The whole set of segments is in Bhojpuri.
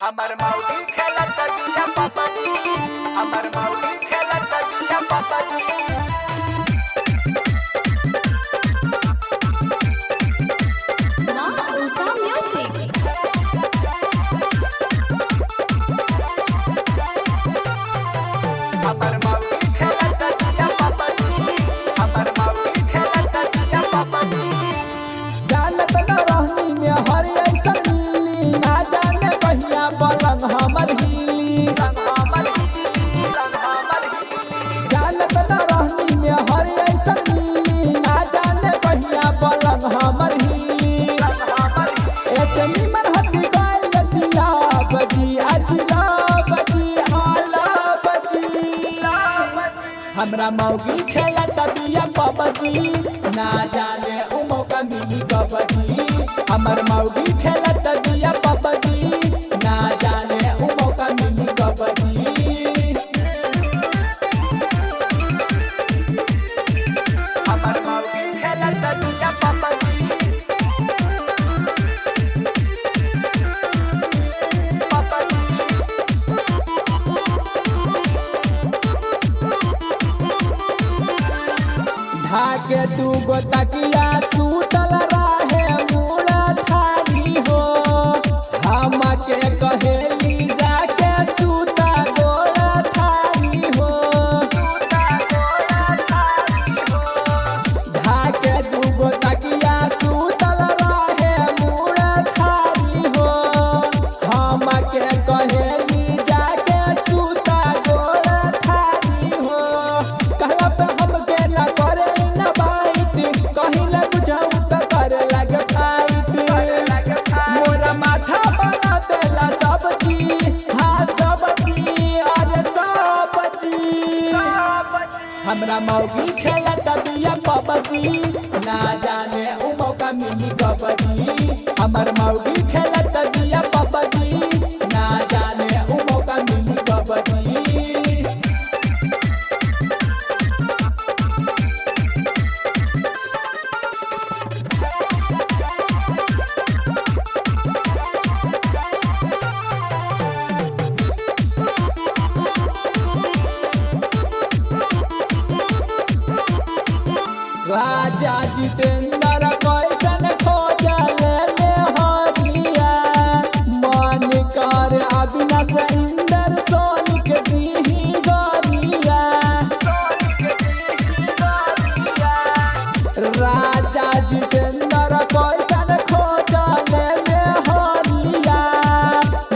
हमर मौगी खेलत बिया पापाजी, हमर मौगी खेलत बिया पापाजी। Usa Music. हमर मौगी खेलत बिया पापाजी, हमर मौगी खेलत बिया पापाजी। जानत न रहनी में हर ऐसन मिली, ना जाने बहिया पलंग हमर हिली। जानत न रहनी में हर ऐसन मिली, ना जाने बहिया पलंग हमर हिली। ऐसे निमन हती गाय दिला बजी अजिला बजी आला बजी। हमरा मौगी खेलत बिया पबजी, ना जाने उ मौका मिली कबजी। हमर मौगी खेलत बिया पबजी, ना जाने उ मौका मिली कबजी। हमर मौगी खेलत बिया पापाजी, पापाजी। धाके तू गो तकिया सूतल रहे मुड़ा थारी हो। हमके कहेली जाके सूता गोड़ा थारी हो। धाके तू गो तकिया सूतल रहे मुड़ा थारी हो। हमके कहेली जाके सूता गोड़ा थारी हो। कहला पे हमके ना करे ना बाइट, कहिला बुझाऊ त करे लगे फाइट। मोरा माथा बना देला सब्जी, हाँ सब्जी अरे सब्जी। हमरा मौगी खेलत बिया पबजी, ना जाने उ मौका मिली कबजी। हमर मौगी खेलत बिया पबजी, ना जाने उ मौका मिली कबजी। राजा जितेंद्र कैसन खोजल में हरिया। मन कर अविनाश इंदर सोनिक दीही गरिया। राजा जितेंद्र कैसन खोजल में हरिया।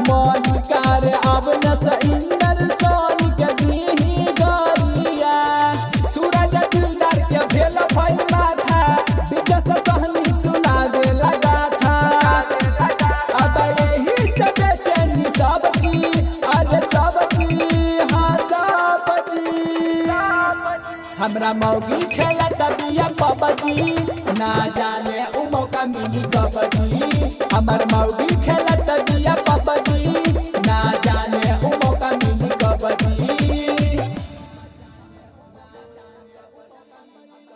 मन कर अविनाश इंदर सोनिक दीही गरिया। सूरज दिलदार के भेल भई माथा, विजय सहनी सुना दे लगा था। अब यही से बेचैनी सबकी, अरे सबकी हाँ सबकी। हमरा मौगी खेलत बिया पबजी, ना जाने उ मौका मिली कबजी। हमर मौगी